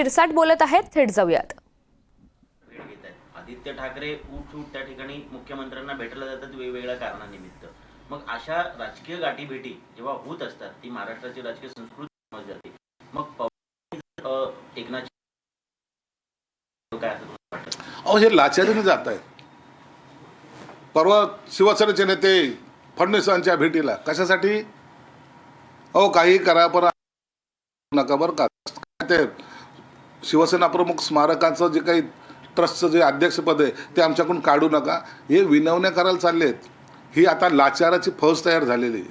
शिरसाट बोलत आहेत, थेट जाऊयात. आदित्य ठाकरे उठ त्या ठिकाणी मुख्यमंत्र्यांना भेटायला जातात वेगवेगळ्या कारणानिमित्त. मग अशा राजकीय गाठीभेटी जेव्हा होत असतात ती महाराष्ट्राची राजकीय संस्कृती समजली जाते. मग एकनाथ काय अहो हे लाचारीने जात आहेत. परवा शिवसेनेचे नेते फडणवीसांच्या भेटीला कशासाठी? अहो काही करा पण नका बरं का. ते शिवसेना प्रमुख स्मारकाचं जे काही ट्रस्टचं जे अध्यक्षपद आहे ते आमच्याकडून काढू नका, हे विनवण्या करायला चाललेत. ही आता लाचाराची फौज तयार झालेली.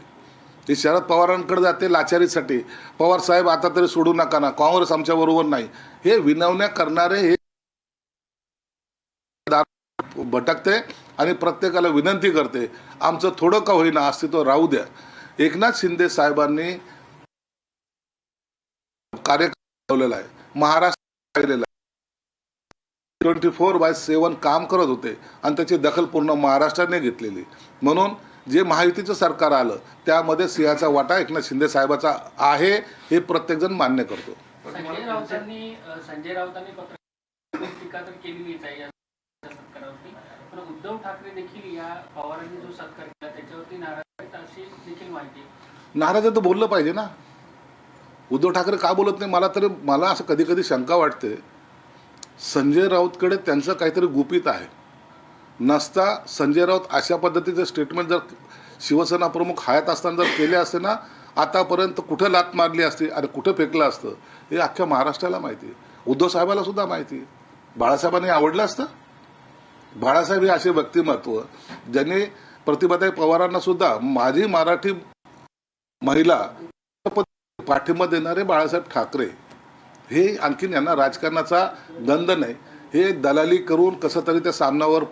ती शरद पवारांकडे जाते लाचारीसाठी. पवार साहेब आता तरी सोडू नका ना, काँग्रेस आमच्या बरोबर नाही. हे विनवण्या करणारे हे भटकते आणि प्रत्येकाला विनंती करते, आमचं थोडं का होईना अस्तित्व राहू द्या. एकनाथ शिंदे साहेबांनी कार्यक्रम ठेवलेला आहे, महाराष्ट्र केलेला आहे. 24/7 काम करत होते आणि त्याची दखल पूर्ण महाराष्ट्राने घेतलेली. म्हणून जे महायुतीचं सरकार आलं त्यामध्ये सिंहाचा वाटा एकनाथ शिंदे साहेबाचा आहे हे प्रत्येकजण मान्य करतो. संजय राऊतांनी टीका तर केलेलीच आहे या सरकारवरती, पण उद्धव ठाकरे देखील या पवारांनी जो सत्कार केला त्याच्यावरती नाराज आहेत अशी देखील माहिती. नाराज आहे तर बोललं पाहिजे ना. उद्धव ठाकरे का बोलत नाही? मला असं कधी कधी शंका वाटते, संजय राऊतकडे त्यांचं काहीतरी गुपित आहे. नसता संजय राऊत अशा पद्धतीचं स्टेटमेंट जर शिवसेना प्रमुख हयात असताना जर केले असते ना, आतापर्यंत कुठं लात मारली असती आणि कुठं फेकलं असतं हे अख्ख्या महाराष्ट्राला माहिती आहे. उद्धव साहेबाला सुद्धा माहिती आहे. बाळासाहेबांनी आवडलं असतं. बाळासाहेब हे असे व्यक्तिमत्व ज्यांनी प्रतिभाताई पवारांना सुद्धा माझी मराठी महिला पाठिंबा देणारे बाळासाहेब ठाकरे हे आणखीन यांना राजकारणाचा गंध नाही. हे दलाली करून कसं तरी त्या सामनावर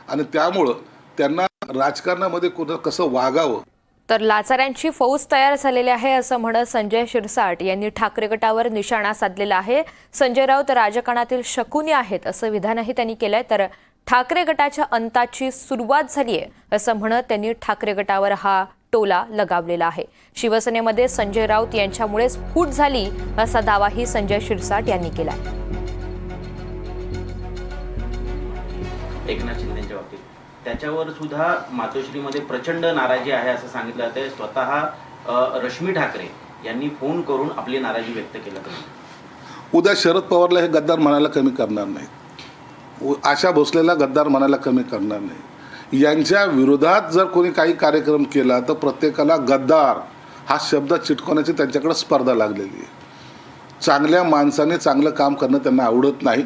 आणि त्यामुळं त्यांना राजकारणामध्ये कसं वागावं. तर लाचाऱ्यांची फौज तयार झालेली आहे असं म्हणत संजय शिरसाट यांनी ठाकरे गटावर निशाणा साधलेला आहे. संजय राऊत राजकारणातील शकुनी आहेत असं विधानही त्यांनी केलंय. तर ठाकरे गटाच्या अंताची सुरुवात झाली आहे असं म्हणत त्यांनी ठाकरे गटावर हा टोला लगावलेला आहे. शिवसेनेमध्ये संजय राऊत यांच्यामुळेच फूट झाली असा दावाही संजय शिरसाट यांनी केलाय. एकनाथ शिंदेच्या बाबतीत त्याच्यावर सुद्धा मातोश्रीमध्ये प्रचंड नाराजी आहे असं सांगितलं जाते. स्वतः रश्मी ठाकरे यांनी फोन करून आपली नाराजी व्यक्त केली. उद्या शरद पवारला हे गद्दार म्हणायला कमी करणार नाही, आशा भोसलेला गद्दार म्हणायला कमी करणार नाही. यांच्या विरोधात जर कोणी काही कार्यक्रम केला तर प्रत्येकाला गद्दार हा शब्द चिटकवण्याची त्यांच्याकडे स्पर्धा लागलेली आहे. चांगल्या माणसाने चांगलं काम करणं त्यांना आवडत नाही.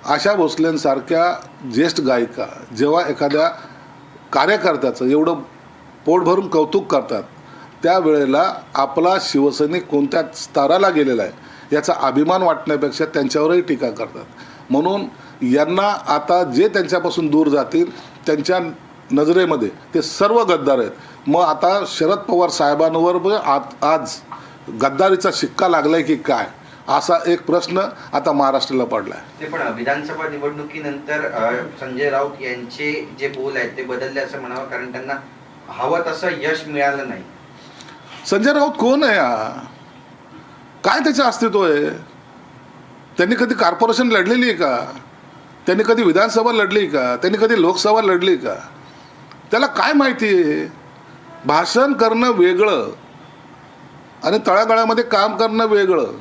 आशा भोसलेंसारख्या ज्येष्ठ गायिका जेव्हा एखाद्या कार्यकर्त्याचं एवढं पोट भरून कौतुक करतात त्यावेळेला आपला शिवसैनिक कोणत्या स्तराला गेलेला आहे याचा अभिमान वाटण्यापेक्षा त्यांच्यावरही टीका करतात. म्हणून यांना आता जे त्यांच्यापासून दूर जातील त्यांच्या नजरेमध्ये ते सर्व गद्दार आहेत. मग आता शरद पवार साहेबांवर आज गद्दारीचा शिक्का लागलाय की काय असा एक प्रश्न आता महाराष्ट्राला पडलाय. ते पण विधानसभा निवडणुकीनंतर संजय राऊत यांचे जे बोल आहेत ते बदलले असं म्हणावं, कारण त्यांना हवं तसं यश मिळालं नाही. संजय राऊत कोण आहे? काय त्याचं अस्तित्व आहे? त्यांनी कधी कॉर्पोरेशन लढलेली आहे का? त्यांनी कधी विधानसभा लढली का? त्यांनी कधी लोकसभा लढली का? त्याला काय माहिती आहे? भाषण करणं वेगळं आणि तळागाळामध्ये काम करणं वेगळं.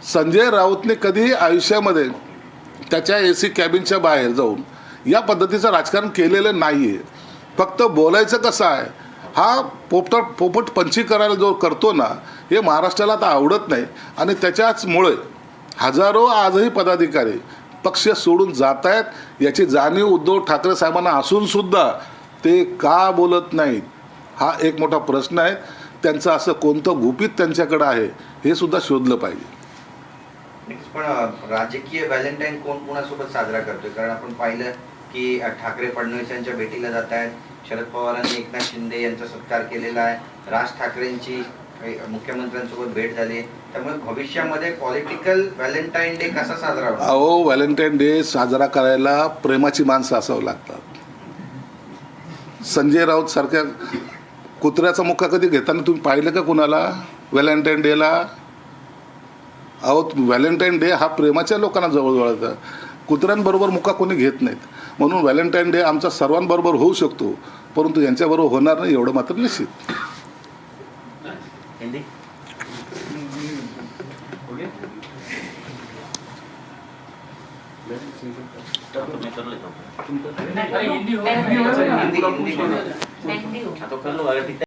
संजय राऊतने कधीही आयुष्यामध्ये त्याच्या AC कॅबिनच्या बाहेर जाऊन या पद्धतीचं राजकारण केलेलं नाही आहे. फक्त बोलायचं कसं आहे हा पोपट पंची करायला जो करतो ना हे महाराष्ट्राला आता आवडत नाही. आणि त्याच्याचमुळे हजारो आजही पदाधिकारी पक्ष सोडून जात आहेत. याची जाणीव उद्धव ठाकरे साहेबांना असून सुद्धा ते का बोलत नाहीत हा एक मोठा प्रश्न आहे. त्यांचं असं कोणतं गुपित त्यांच्याकडे आहे हे सुद्धा शोधलं पाहिजे. पण राजकीय व्हॅलेंटाईन कोण कोणासोबत साजरा करतोय? कारण आपण पाहिलं की ठाकरे फडणवीस यांच्या भेटीला जात आहेत, शरद पवारांनी एकनाथ शिंदे यांचा सत्कार केलेला आहे, राज ठाकरेंची मुख्यमंत्र्यांसोबत भेट झाली. त्यामुळे भविष्यामध्ये पॉलिटिकल व्हॅलेंटाईन डे कसा साजरा होतो? अहो व्हॅलेंटाईन डे साजरा करायला प्रेमाची माणसं असावं लागतात. संजय राऊत सारख्या कुत्र्याचा मुक्का कधी घेताना तुम्ही पाहिलं का कुणाला व्हॅलेंटाईन डेला? अहो व्हॅलेंटाईन डे हा प्रेमाच्या लोकांना जवळ येतं. कुत्र्यांबरोबर मुका कोणी घेत नाहीत. म्हणून व्हॅलेंटाईन डे आमचा सर्वांबरोबर होऊ शकतो, परंतु यांच्याबरोबर होणार नाही एवढं मात्र निश्चित. हिंदी मैं कर लेता हूँ अरे हिंदी हो हिंदी बोला. हाँ, तो कर लो अगर ठीक है.